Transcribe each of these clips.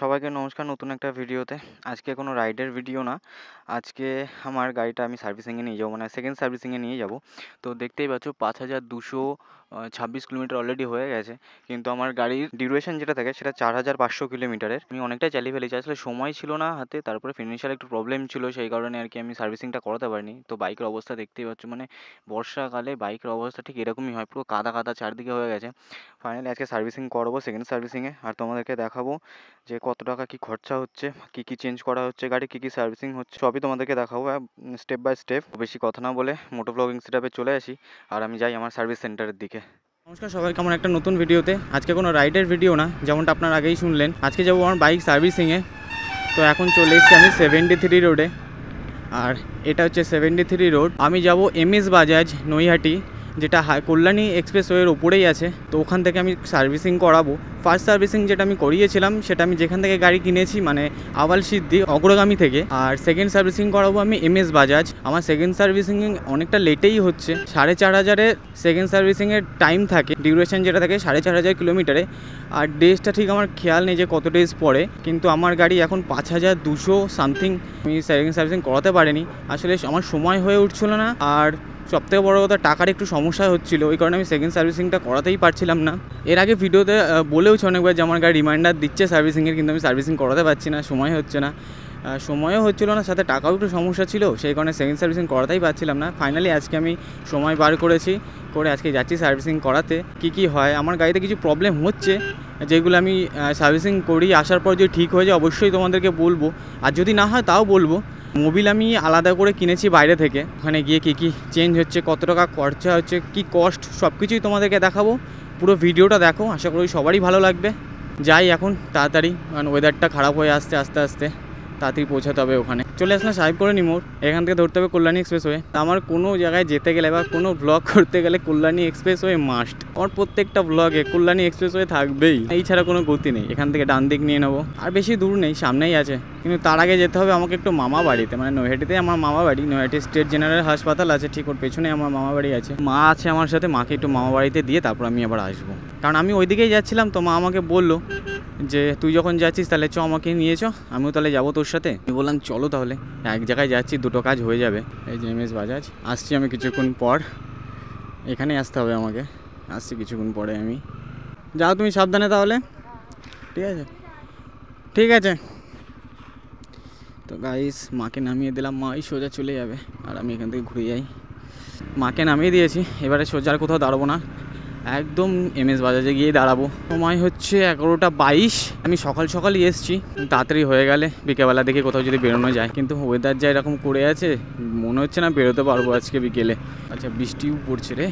সবাইকে নমস্কার নতুন একটা ভিডিওতে। আজকে কোনো রাইডের ভিডিও না। আজকে আমার গাড়িটা আমি সার্ভিসিংয়ে নিয়ে যাবো, মানে সেকেন্ড সার্ভিসিংয়ে নিয়ে যাবো। তো দেখতেই পাচ্ছ 5226 কিলোমিটার অলরেডি হয়ে গেছে। কিন্তু আমার গাড়ির ডিউরেশন যেটা থাকে সেটা 4500 কিলোমিটারের। আমি অনেকটাই চালিয়ে ফেলেছি, আসলে সময় ছিল না হাতে, তারপরে ফিনান্সিয়াল একটু প্রবলেম ছিল, সেই কারণে আর কি আমি সার্ভিসিংটা করাতে পারিনি। তো বাইকের অবস্থা দেখতেই পাচ্ছ, মানে বর্ষাকালে বাইকের অবস্থা ঠিক এরকমই হয়, পুরো কাদা কাদা চারদিকে হয়ে গেছে। ফাইনালি আজকে সার্ভিসিং করবো, সেকেন্ড সার্ভিসিংয়ে, আর তোমাদেরকে দেখাবো যে কত টাকা কী খরচা হচ্ছে, কী কী চেঞ্জ করা হচ্ছে গাড়ি, কী কী সার্ভিসিং হচ্ছে, সবই তোমাদেরকে দেখাবো স্টেপ বাই স্টেপ। বেশি কথা না বলে মোটো ব্লগিং সেটআপে চলে আসি, আর আমি যাই আমার সার্ভিস সেন্টারের দিকে। নমস্কার সবাইকে আমার একটা নতুন ভিডিওতে। আজকে কোনো রাইডের ভিডিও না, যেমনটা আপনারা আগেই শুনলেন। আজকে যাবো আমার বাইক সার্ভিসিংয়ে। তো এখন চলে এসেছি আমি 73 রোডে, আর এটা হচ্ছে 73 রোড। আমি যাব MS বাজাজ নৈহাটি, যেটা কল্যাণী এক্সপ্রেসওয়ের ওপরেই আছে। তো ওখান থেকে আমি সার্ভিসিং করাবো। ফার্স্ট সার্ভিসিং যেটা আমি করিয়েছিলাম সেটা আমি যেখান থেকে গাড়ি কিনেছি, মানে আওয়াল সিদ্ধি অগ্রগামী থেকে। আর সেকেন্ড সার্ভিসিং করাবো আমি MS বাজাজ। আমার সেকেন্ড সার্ভিসিং অনেকটা লেটেই হচ্ছে, 4500 সেকেন্ড সার্ভিসিংয়ের টাইম থাকে, ডিউরেশন যেটা থাকে 4500 কিলোমিটারে। আর ডেজটা ঠিক আমার খেয়াল নেই যে কত ডেজ পরে, কিন্তু আমার গাড়ি এখন 5200 সামথিং। আমি সেকেন্ড সার্ভিসিং করাতে পারিনি, আসলে আমার সময় হয়ে উঠছিল না। আর সবথেকে বড় কথা, টাকার একটু সমস্যা হচ্ছিলো, ওই কারণে আমি সেকেন্ড সার্ভিসিংটা করাতেই পারছিলাম না। এর আগে ভিডিওতে বলেওছি অনেকবার যে আমার গাড়ি রিমাইন্ডার দিচ্ছে সার্ভিসিংয়ের, কিন্তু আমি সার্ভিসিং করাতে পারছি না, সময় হচ্ছে না। সময়ও হচ্ছিলো না, সাথে টাকাও একটু সমস্যা ছিল, সেই কারণে সেকেন্ড সার্ভিসিং করাতেই পারছিলাম না। ফাইনালি আজকে আমি সময় বার করেছি, করে আজকে যাচ্ছি সার্ভিসিং করাতে। কি হয়, আমার গাড়িতে কিছু প্রবলেম হচ্ছে, যেগুলো আমি সার্ভিসিং করি আসার পর যদি ঠিক হয়ে যায় অবশ্যই তোমাদেরকে বলবো, আর যদি না হয় তাও বলবো। মোবিল আমি আলাদা করে কিনেছি বাইরে থেকে, ওখানে গিয়ে কী কী চেঞ্জ হচ্ছে, কত টাকা খরচা হচ্ছে, কী কস্ট, সব কিছুই তোমাদেরকে দেখাবো। পুরো ভিডিওটা দেখো, আশা করি সবারই ভালো লাগবে। যাই এখন তাড়াতাড়ি, কারণ ওয়েদারটা খারাপ হয়ে আসছে, আস্তে আস্তে তাড়াতাড়ি পৌঁছাতে হবে ওখানে। চলে আসলাম সাহেব করে নি মোড়, এখান থেকে ধরতে হবে কল্যাণী এক্সপ্রেসওয়ে। আমার কোনো জায়গায় যেতে গেলে বা কোনো ব্লগ করতে গেলে কল্যাণী এক্সপ্রেসওয়ে মাস্ট। আমার প্রত্যেকটা ব্লগে কল্যাণী এক্সপ্রেসওয়ে থাকবেই, এই ছাড়া কোনো গতি নেই। এখান থেকে ডান দিক নিয়ে নেবো, আর বেশি দূর নেই, সামনেই আছে। কিন্তু তার আগে যেতে হবে আমাকে একটু মামা বাড়িতে, মানে নৈহাটিতে আমার মামা বাড়ি। নৈহাটি স্টেট জেনারেল হাসপাতাল আছে, ঠিক ওর পেছনে আমার মামা বাড়ি আছে। মা আছে আমার সাথে, মাকে একটু মামা বাড়িতে দিয়ে তারপর আমি আবার আসবো, কারণ আমি ওই দিকেই যাচ্ছিলাম। তো মা আমাকে বললো যে তুই যখন যাচ্ছিস তাহলে চ আমাকে নিয়ে চ, আমিও তাহলে যাবো তোর সাথে। আমি বললাম চলো তাহলে, এক জায়গায় যাচ্ছি, দুটো কাজ হয়ে যাবে। এই যে MS বাজাজ, আসছি আমি কিছুক্ষণ পর, এখানেই আসতে হবে আমাকে, আসছি কিছুক্ষণ পরে আমি। যাও তুমি সাবধানে তাহলে, ঠিক আছে ঠিক আছে। তো গাইস, মাকে নামিয়ে দিলাম, মা এই সোজা চলে যাবে, আর আমি এখান থেকে ঘুরে যাই। মাকে নামিয়ে দিয়েছি, এবারে সোজা আর কোথাও দাঁড়াবো না, একদম MS বাজাজে গিয়ে দাঁড়াবো। সময় হচ্ছে 11:22। আমি সকাল সকালই এসেছি, তাড়াতাড়ি হয়ে গেলে বিকেলবেলা দেখে কোথাও যদি বেরোনো যায়, কিন্তু ওয়েদার যা এরকম করে আছে, মনে হচ্ছে না বেরোতে পারবো আজকে বিকেলে। আচ্ছা, বৃষ্টিও পড়ছে রে,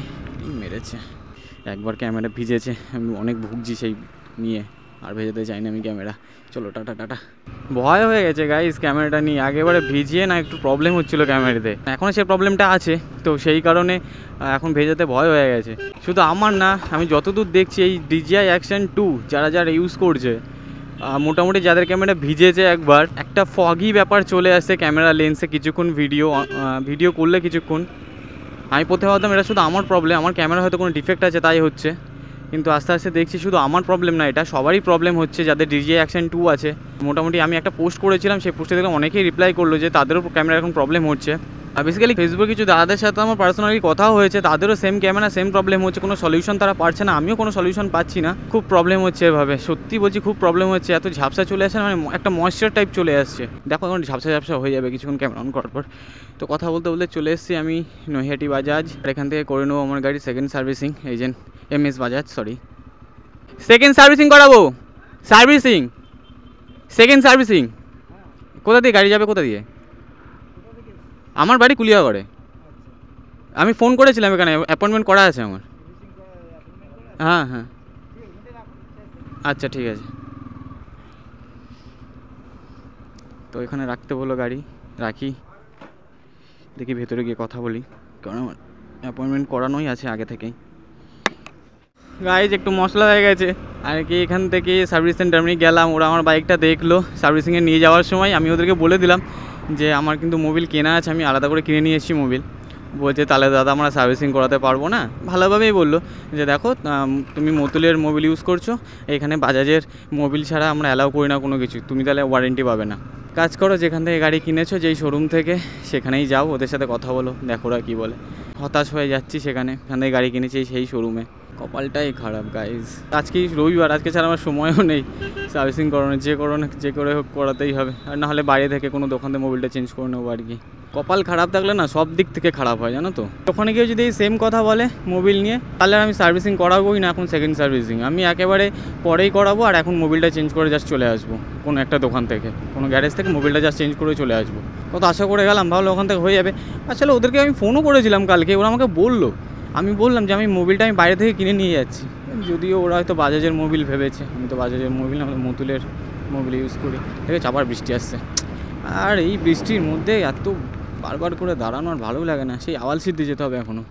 মেরেছে। একবার ক্যামেরা ভিজেছে, আমি অনেক ভুগছি সেই নিয়ে, আর ভেজাতে চাই না আমি ক্যামেরা। চলো টাটা টাটা। ভয় হয়ে গেছে গাইস ক্যামেরাটা নিয়ে, আগেবারে ভিজিয়ে না একটু প্রবলেম হচ্ছিলো ক্যামেরাতে, এখনও সেই প্রবলেমটা আছে। তো সেই কারণে এখন ভেজাতে ভয় হয়ে গেছে। শুধু আমার না, আমি যতদূর দেখছি এই DJI Action 2 যারা ইউজ করছে, মোটামুটি যাদের ক্যামেরা ভিজেছে একবার, একটা ফগি ব্যাপার চলে আসছে ক্যামেরা লেন্সে কিছুক্ষণ ভিডিও করলে কিছুক্ষণ। আমি প্রথমে ভাবতাম এটা শুধু আমার প্রবলেম, আমার ক্যামেরা হয়তো কোনো ডিফেক্ট আছে তাই হচ্ছে, কিন্তু আস্তে আস্তে দেখছি শুধু আমার প্রবলেম না, এটা সবারই প্রবলেম হচ্ছে যাদের DJI Action 2 আছে। মোটামুটি আমি একটা পোস্ট করেছিলাম, সেই পোস্টে দেখলাম অনেকেই রিপ্লাই করলো যে তাদেরও ক্যামেরা এখন প্রবলেম হচ্ছে। আর বেসিক্যালি ফেসবুকে কিছু দাদাদের সাথে আমার পার্সোনালি কথাও হয়েছে, তাদেরও সেম ক্যামেরা সেম প্রবলেম হচ্ছে, কোনো সলিউশন তারা পাচ্ছে না, আমিও কোনো সলিউশন পাচ্ছি না। খুব প্রবলেম হচ্ছে এভাবে, সত্যি বলছি খুব প্রবলেম হচ্ছে। এত ঝাপসা চলে আসছে, মানে একটা ময়েশ্চার টাইপ চলে আসছে। দেখো এখন ঝাপসা হয়ে যাবে কিছুক্ষণ ক্যামেরা অন করার পর। তো কথা বলতে বলতে চলে এসেছি আমি নৈহাটি বাজাজ, আর এখান থেকে করে নেবো আমার গাড়ি সেকেন্ড সার্ভিসিং। এই যে MS Bajaj, sorry, second servicing করাবো। সেকেন্ড সার্ভিসিং কোথা দিয়ে গাড়ি যাবে, কোথা দিয়ে? আমার বাড়ি কুলিয়াগড়ে। আমি ফোন করেছিলাম, এখানে অ্যাপয়েন্টমেন্ট করা আছে আমার। হ্যাঁ হ্যাঁ, আচ্ছা ঠিক আছে। তো এখানে রাখতে বললো গাড়ি, রাখি, দেখি ভেতরে গিয়ে কথা বলি, কারণ আমার অ্যাপয়েন্টমেন্ট করানোই আছে আগে থেকেই। গাইজ একটু মশলা হয়ে গেছে আর কি, এখান থেকে সার্ভিস সেন্টার আমি গেলাম, ওরা আমার বাইকটা দেখলো। সার্ভিসিংয়ে নিয়ে যাওয়ার সময় আমি ওদেরকে বলে দিলাম যে আমার কিন্তু মোবিল কেনা আছে, আমি আলাদা করে কিনে নিয়ে এসেছি মোবিল। বলছে তাহলে দাদা আমরা সার্ভিসিং করাতে পারবো না। ভালোভাবেই বললো যে দেখো তুমি মতুলের মোবিল ইউজ করছো, এখানে বাজাজের মোবিল ছাড়া আমরা অ্যালাউ করি না কোনো কিছু, তুমি তাহলে ওয়ারেন্টি পাবে না। কাজ করো, যেখান থেকে গাড়ি কিনেছো যেই শোরুম থেকে সেখানেই যাও, ওদের সাথে কথা বলো, দেখো ওরা কী বলে। হতাশ হয়ে যাচ্ছি, সেখানে থেকে গাড়ি কিনেছি সেই শোরুমে। কপালটাই খারাপ গাইজ। আজকেই রবিবার, আজকে ছাড়া আমার সময়ও নেই সার্ভিসিং করানোর, যে করে হোক করাতেই হবে, আর না হলে বাইরে থেকে কোনো দোকান থেকে মোবিলটা চেঞ্জ করে নেবো আর কি। কপাল খারাপ থাকলে না সব দিক থেকে খারাপ হয়, জানো তো। ওখানে কেউ যদি এই সেম কথা বলে মোবিল নিয়ে, তাহলে আমি সার্ভিসিং করাবোই না এখন, সেকেন্ড সার্ভিসিং আমি একেবারে পরেই করাবো। আর এখন মোবিলটা চেঞ্জ করে জাস্ট চলে আসবো কোনো একটা দোকান থেকে, কোনো গ্যারেজ থেকে মোবিলটা জাস্ট চেঞ্জ করে চলে আসবো। কত আশা করে গেলাম, ভাবলো ওখান থেকে হয়ে যাবে। আসলে ওদেরকে আমি ফোনও করেছিলাম কালকে, ওরা আমাকে বললো, আমি বললাম যে আমি মোবিলটা আমি বাইরে থেকে কিনে নিয়ে যাচ্ছি, যদিও ওরা হয়তো বাজাজের মোবিল ভেবেছে। আমি তো বাজাজের মোবিল, আমি মতুলের মোবিল ইউজ করি। দেখে আবার বৃষ্টি আসছে, আর এই বৃষ্টির মধ্যে এত বারবার করে দাঁড়ানো আর ভালো লাগে না, সেই আওয়ালসিদ্ধি যেতে হবে এখনও।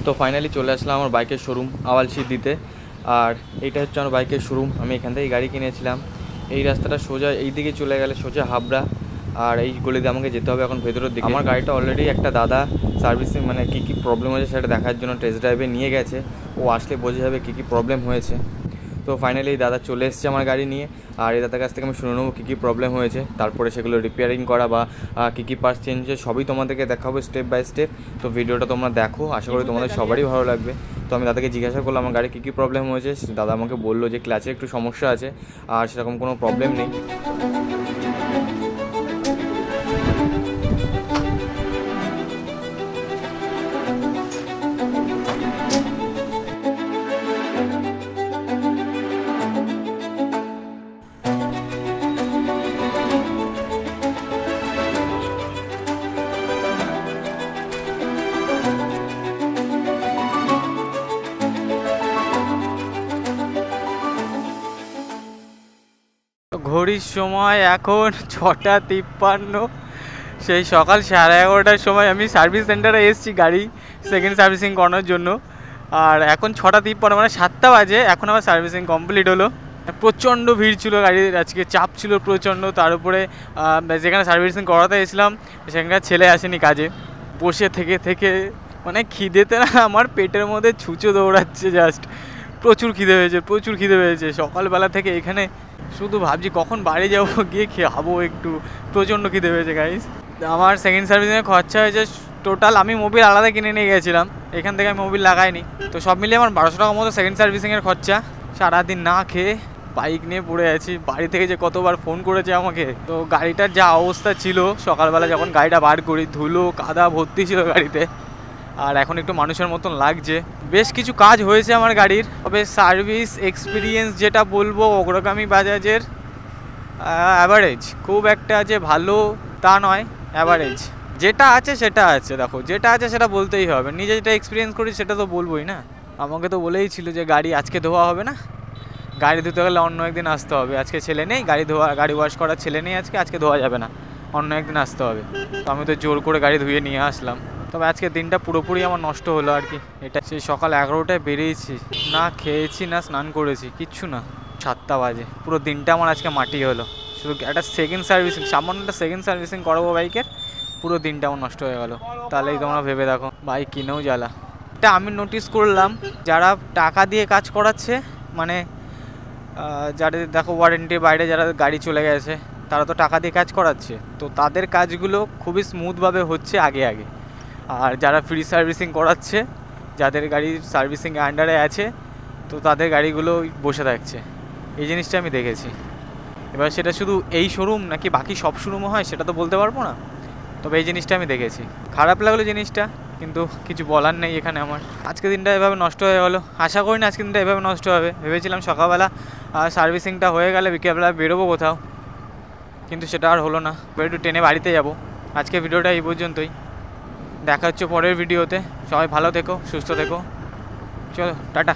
তো ফাইনালি চলে আসলাম আমার বাইকের শোরুম আওয়ালসিদ্ধিতে, আর এইটা হচ্ছে আমার বাইকের শোরুম। আমি এখান থেকেই গাড়ি কিনেছিলাম। এই রাস্তাটা সোজা এই দিকে চলে গেলে সোজা হাবড়া, আর এই গলিতে আমাকে যেতে হবে এখন ভেতরের দিকে। আমার গাড়িটা অলরেডি একটা দাদা সার্ভিসিং মানে কী কী প্রবলেম হয়েছে সেটা দেখার জন্য টেস্ট ড্রাইভে নিয়ে গেছে। ও আসলে বোঝা যাবে কী কী প্রবলেম হয়েছে। তো ফাইনালি এই দাদা চলে এসেছে আমার গাড়ি নিয়ে, আর এই দাদার কাছ থেকে আমি শুনে নেবো কী কী প্রবলেম হয়েছে, তারপরে সেগুলো রিপেয়ারিং করা বা কী কী পার্টস চেঞ্জ হয়েছে সবই তোমাদেরকে দেখাবো স্টেপ বাই স্টেপ। তো ভিডিওটা তোমরা দেখো, আশা করি তোমাদের সবারই ভালো লাগবে। তো আমি দাদাকে জিজ্ঞাসা করলাম আমার গাড়ি কী কী প্রবলেম হয়েছে। দাদা আমাকে বললো যে ক্লাচে একটু সমস্যা আছে, আর সেরকম কোনো প্রবলেম নেই। ঘড়ির সময় এখন 6:53, সেই সকাল 11:30টার সময় আমি সার্ভিস সেন্টারে এসেছি গাড়ি সেকেন্ড সার্ভিসিং করানোর জন্য। আর এখন 6:53 মানে 7টা বাজে, এখন আমার সার্ভিসিং কমপ্লিট হলো। প্রচণ্ড ভিড় ছিল গাড়ির, আজকে চাপ ছিল প্রচণ্ড। তার উপরে যেখানে সার্ভিসিং করাতে এসেছিলাম সেখানকার ছেলে আসেনি কাজে, বসে থেকে থেকে মানে খিদেতে না আমার পেটের মধ্যে ছুঁচো দৌড়াচ্ছে জাস্ট। প্রচুর খিদে পেয়েছে সকালবেলা থেকে এখানে শুধু ভাবছি কখন বাড়ি যাবো, গিয়ে খাবো একটু। প্রচণ্ড খিদে পেয়েছে গাইস। আমার সেকেন্ড সার্ভিসিংয়ের খরচা হয়েছে টোটাল, আমি মোবিল আলাদা কিনে নিয়ে গেছিলাম, এখান থেকে আমি মোবিল লাগাইনি। তো সব মিলিয়ে আমার 1200 টাকা মতো সেকেন্ড সার্ভিসিংয়ের খরচা। সারাদিন না খেয়ে বাইক নিয়ে পড়ে আছি, বাড়ি থেকে যে কতবার ফোন করেছে আমাকে। তো গাড়িটার যা অবস্থা ছিল সকালবেলা যখন গাড়িটা বার করি, ধুলো কাদা ভর্তি ছিল গাড়িতে, আর এখন একটু মানুষের মতন লাগছে। বেশ কিছু কাজ হয়েছে আমার গাড়ির, তবে সার্ভিস এক্সপিরিয়েন্স যেটা বলবো অগ্রগামী বাজাজের অ্যাভারেজ, খুব একটা যে ভালো তা নয়, অ্যাভারেজ। যেটা আছে সেটা আছে, দেখো যেটা আছে সেটা বলতেই হবে। নিজে যেটা এক্সপিরিয়েন্স করি সেটা তো বলবোই না। আমাকে তো বলেই ছিল যে গাড়ি আজকে ধোয়া হবে না, গাড়ি ধুতে গেলে অন্য একদিন আসতে হবে। আজকে ছেলে নেই, গাড়ি ওয়াশ করার ছেলে নেই, আজকে ধোয়া যাবে না, অন্য একদিন আসতে হবে। তো আমি তো জোর করে গাড়ি ধুয়ে নিয়ে আসলাম। তবে আজকে দিনটা পুরোপুরি আমার নষ্ট হলো আর কি। এটা সেই সকাল 11টায় বেরিয়েছি, না খেয়েছি না স্নান করেছি, কিচ্ছু না। 7টা বাজে, পুরো দিনটা আমার আজকে মাটি হলো। শুধু একটা সেকেন্ড সার্ভিসিং, সামান্য একটা সেকেন্ড সার্ভিসিং করাবো বাইকের, পুরো দিনটা আমার নষ্ট হয়ে গেল। তাহলেই তোমরা ভেবে দেখো, বাইক কিনেও জ্বালা। এটা আমি নোটিস করলাম, যারা টাকা দিয়ে কাজ করাচ্ছে, মানে যাদের দেখো ওয়ারেন্টির বাইরে যারা গাড়ি চলে গেছে, তারা তো টাকা দিয়ে কাজ করাচ্ছে, তো তাদের কাজগুলো খুবই স্মুথভাবে হচ্ছে আগে। আর যারা ফ্রি সার্ভিসিং করাচ্ছে, যাদের গাড়ি সার্ভিসিং আন্ডারে আছে, তো তাদের গাড়িগুলো বসে থাকছে। এই জিনিসটা আমি দেখেছি। এবার সেটা শুধু এই শোরুম নাকি বাকি সব শোরুমও হয় সেটা তো বলতে পারবো না, তবে এই জিনিসটা আমি দেখেছি। খারাপ লাগলো জিনিসটা, কিন্তু কিছু বলার নেই এখানে আমার। আজকে দিনটা এভাবে নষ্ট হয়ে গেলো। আশা করি না আজকে দিনটা এভাবে নষ্ট হবে। ভেবেছিলাম সকালবেলা সার্ভিসিংটা হয়ে গেলে বিকেলবেলা বেরোবো কোথাও, কিন্তু সেটা আর হলো না। এবার একটু ট্রেনে বাড়িতে যাব। আজকে ভিডিওটা এই পর্যন্তই, দেখা হচ্ছে পরের ভিডিওতে। সবাই ভালো থেকো, সুস্থ থেকো, চলো টাটা।